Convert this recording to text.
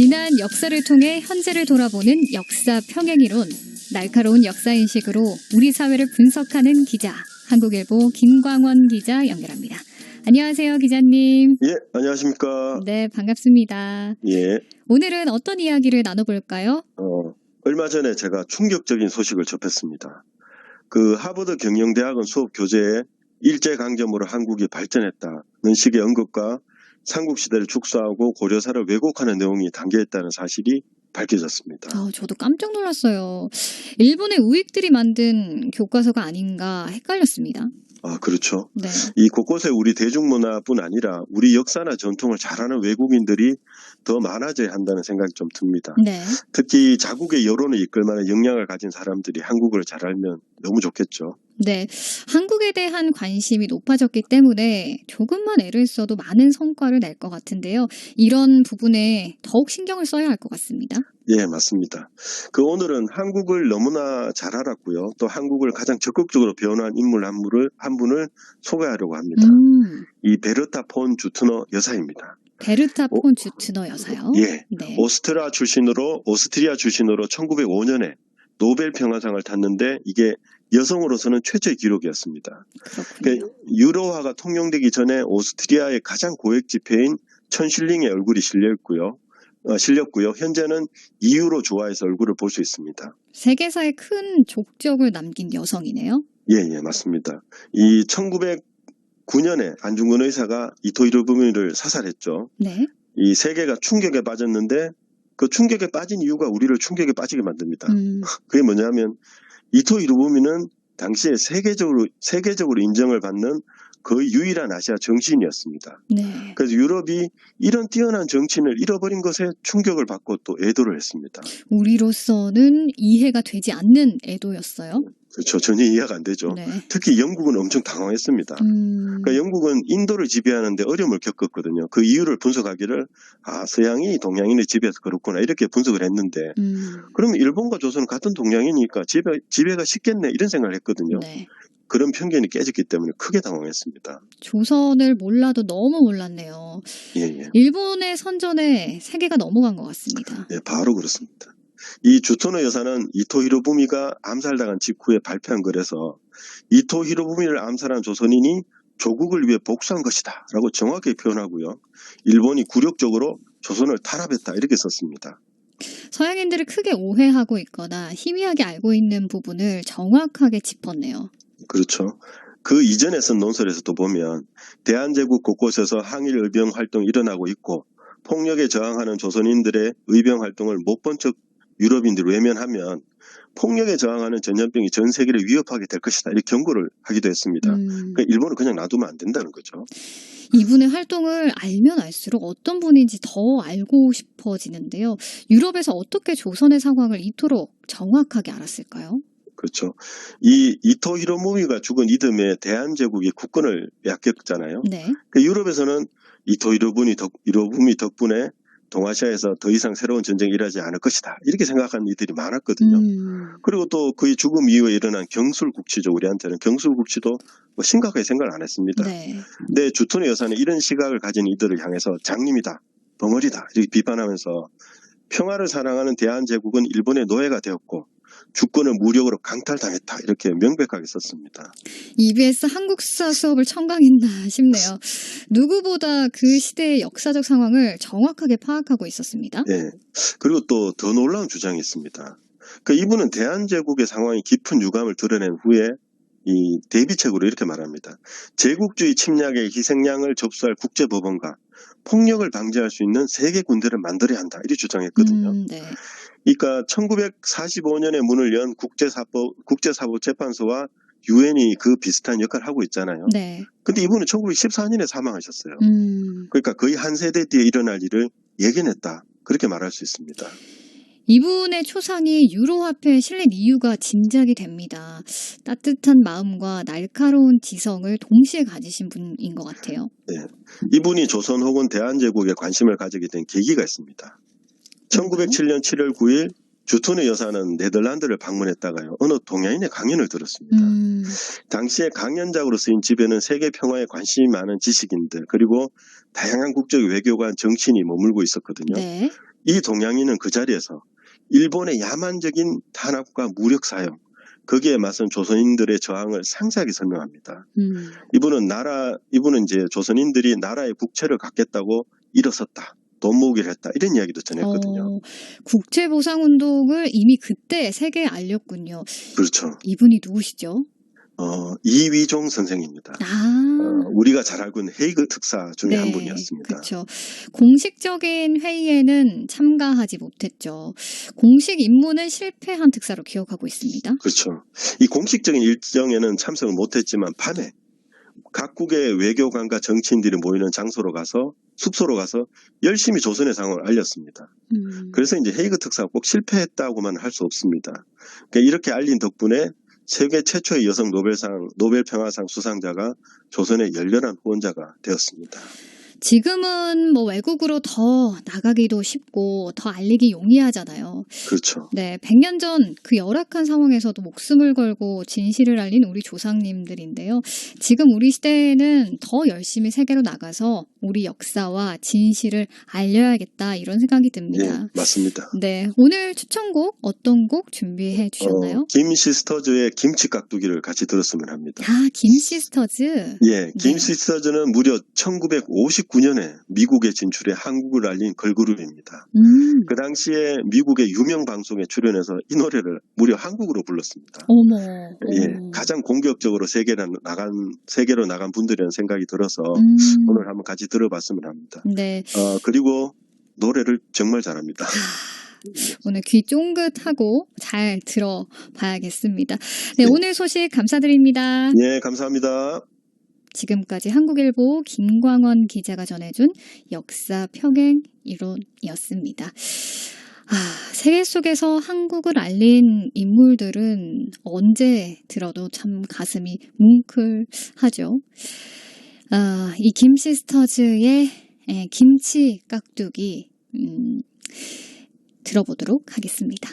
지난 역사를 통해 현재를 돌아보는 역사 평행이론, 날카로운 역사인식으로 우리 사회를 분석하는 기자, 한국일보 김광원 기자 연결합니다. 안녕하세요, 기자님. 예, 안녕하십니까. 네, 반갑습니다. 예. 오늘은 어떤 이야기를 나눠볼까요? 얼마 전에 제가 충격적인 소식을 접했습니다. 그 하버드 경영대학원 수업 교재에 일제강점으로 한국이 발전했다는 식의 언급과 삼국시대를 축소하고 고려사를 왜곡하는 내용이 담겨있다는 사실이 밝혀졌습니다. 저도 깜짝 놀랐어요. 일본의 우익들이 만든 교과서가 아닌가 헷갈렸습니다. 그렇죠. 네. 이 곳곳에 우리 대중문화뿐 아니라 우리 역사나 전통을 잘하는 외국인들이 더 많아져야 한다는 생각이 좀 듭니다. 네. 특히 자국의 여론을 이끌 만한 역량을 가진 사람들이 한국을 잘 알면 너무 좋겠죠. 네. 한국에 대한 관심이 높아졌기 때문에 조금만 애를 써도 많은 성과를 낼 것 같은데요. 이런 부분에 더욱 신경을 써야 할 것 같습니다. 예, 맞습니다. 오늘은 한국을 너무나 잘 알았고요. 또 한국을 가장 적극적으로 배운한 인물 한 분을 소개하려고 합니다. 이 베르타 폰 주트너 여사입니다. 베르타 폰 주트너 여사요? 예. 네. 오스트리아 출신으로 1905년에 노벨 평화상을 탔는데 이게 여성으로서는 최초의 기록이었습니다. 그렇군요. 유로화가 통용되기 전에 오스트리아의 가장 고액 지폐인 1000실링의 얼굴이 실렸고요. 현재는 EU로 좋아해서 얼굴을 볼 수 있습니다. 세계사에 큰 족적을 남긴 여성이네요. 예, 맞습니다. 이 1909년에 안중근 의사가 이토 히로부미를 사살했죠. 네. 이 세계가 충격에 빠졌는데 그 충격에 빠진 이유가 우리를 충격에 빠지게 만듭니다. 그게 뭐냐면 이토 히로부미는 당시에 세계적으로 인정을 받는 거의 유일한 아시아 정치인이었습니다. 네. 그래서 유럽이 이런 뛰어난 정치인을 잃어버린 것에 충격을 받고 또 애도를 했습니다. 우리로서는 이해가 되지 않는 애도였어요. 그렇죠. 전혀 이해가 안 되죠. 네. 특히 영국은 엄청 당황했습니다. 그러니까 영국은 인도를 지배하는데 어려움을 겪었거든요. 그 이유를 분석하기를 서양이 동양인을 지배해서 그렇구나 이렇게 분석을 했는데 그러면 일본과 조선은 같은 동양이니까 지배가 쉽겠네 이런 생각을 했거든요. 네. 그런 편견이 깨졌기 때문에 크게 당황했습니다. 조선을 몰라도 너무 몰랐네요. 예. 일본의 선전에 세계가 넘어간 것 같습니다. 네, 바로 그렇습니다. 이 주토노 여사는 이토 히로부미가 암살당한 직후에 발표한 글에서 이토 히로부미를 암살한 조선인이 조국을 위해 복수한 것이다 라고 정확하게 표현하고요. 일본이 굴욕적으로 조선을 탄압했다 이렇게 썼습니다. 서양인들을 크게 오해하고 있거나 희미하게 알고 있는 부분을 정확하게 짚었네요. 그렇죠. 그 이전에 쓴 논설에서도 보면 대한제국 곳곳에서 항일 의병 활동이 일어나고 있고 폭력에 저항하는 조선인들의 의병 활동을 못 본 척 유럽인들이 외면하면 폭력에 저항하는 전염병이 전 세계를 위협하게 될 것이다 이렇게 경고를 하기도 했습니다. 그러니까 일본은 그냥 놔두면 안 된다는 거죠. 이분의 활동을 알면 알수록 어떤 분인지 더 알고 싶어지는데요. 유럽에서 어떻게 조선의 상황을 이토록 정확하게 알았을까요? 그렇죠. 이 이토 히로부미가 죽은 이듬해 대한제국이 국권을 빼앗겼잖아요. 네. 유럽에서는 이토 히로부미 덕분에 동아시아에서 더 이상 새로운 전쟁이 일어나지 않을 것이다. 이렇게 생각하는 이들이 많았거든요. 그리고 또 그의 죽음 이후에 일어난 경술국치죠. 우리한테는 경술국치도 심각하게 생각을 안 했습니다. 네. 근데 주토노 여사는 이런 시각을 가진 이들을 향해서 장님이다, 벙어리다 이렇게 비판하면서 평화를 사랑하는 대한제국은 일본의 노예가 되었고 주권을 무력으로 강탈당했다 이렇게 명백하게 썼습니다. EBS 한국사 수업을 청강했나 싶네요. 누구보다 그 시대의 역사적 상황을 정확하게 파악하고 있었습니다. 예. 그리고 또 더 놀라운 주장이 있습니다. 이분은 대한제국의 상황이 깊은 유감을 드러낸 후에 이 대비책으로 이렇게 말합니다. 제국주의 침략의 희생양을 접수할 국제법원과 폭력을 방지할 수 있는 세계 군대를 만들어야 한다 이렇게 주장했거든요. 네. 그러니까 1945년에 문을 연 국제사법재판소와 유엔이 그 비슷한 역할을 하고 있잖아요. 네. 근데 이분은 1914년에 사망하셨어요. 그러니까 거의 한 세대 뒤에 일어날 일을 예견했다. 그렇게 말할 수 있습니다. 이분의 초상이 유로화폐에 실린 이유가 짐작이 됩니다. 따뜻한 마음과 날카로운 지성을 동시에 가지신 분인 것 같아요. 네. 이분이 조선 혹은 대한제국에 관심을 가지게 된 계기가 있습니다. 1907년 7월 9일 주토노 여사는 네덜란드를 방문했다가요. 어느 동양인의 강연을 들었습니다. 당시에 강연작으로 쓰인 집에는 세계 평화에 관심이 많은 지식인들 그리고 다양한 국적 외교관 정치인이 머물고 있었거든요. 네. 이 동양인은 그 자리에서 일본의 야만적인 탄압과 무력 사용, 거기에 맞선 조선인들의 저항을 상세하게 설명합니다. 이분은 이제 조선인들이 나라의 국채를 갖겠다고 일어섰다. 돈 모으기를 했다. 이런 이야기도 전했거든요. 국채보상운동을 이미 그때 세계에 알렸군요. 그렇죠. 이분이 누구시죠? 이위종 선생입니다. 우리가 잘 알고 있는 헤이그 특사 중에 한 분이었습니다. 그렇죠. 공식적인 회의에는 참가하지 못했죠. 공식 임무는 실패한 특사로 기억하고 있습니다. 그렇죠. 이 공식적인 일정에는 참석을 못했지만 밤에 각국의 외교관과 정치인들이 모이는 숙소로 가서 열심히 조선의 상황을 알렸습니다. 그래서 이제 헤이그 특사가 꼭 실패했다고만 할 수 없습니다. 그러니까 이렇게 알린 덕분에 세계 최초의 여성 노벨 평화상 수상자가 조선의 열렬한 후원자가 되었습니다. 지금은 뭐 외국으로 더 나가기도 쉽고 더 알리기 용이하잖아요. 그렇죠. 네, 100년 전 그 열악한 상황에서도 목숨을 걸고 진실을 알린 우리 조상님들인데요. 지금 우리 시대에는 더 열심히 세계로 나가서 우리 역사와 진실을 알려야겠다 이런 생각이 듭니다. 네, 맞습니다. 네, 오늘 추천곡 어떤 곡 준비해 주셨나요? 김시스터즈의 김치 깍두기를 같이 들었으면 합니다. 김시스터즈? 예, 김시스터즈는 무려 1959년에 미국에 진출해 한국을 알린 걸그룹입니다. 그 당시에 미국의 유명 방송에 출연해서 이 노래를 무려 한국어로 불렀습니다. 예, 가장 공격적으로 세계로 나간 분들이라는 생각이 들어서 오늘 한번 같이 들어봤으면 합니다. 네. 그리고 노래를 정말 잘합니다. 오늘 귀 쫑긋하고 잘 들어봐야겠습니다. 네, 오늘 소식 감사드립니다. 예, 감사합니다. 지금까지 한국일보 김광원 기자가 전해준 역사 평행 이론이었습니다. 세계 속에서 한국을 알린 인물들은 언제 들어도 참 가슴이 뭉클하죠. 이 김시스터즈의 김치 깍두기 들어보도록 하겠습니다.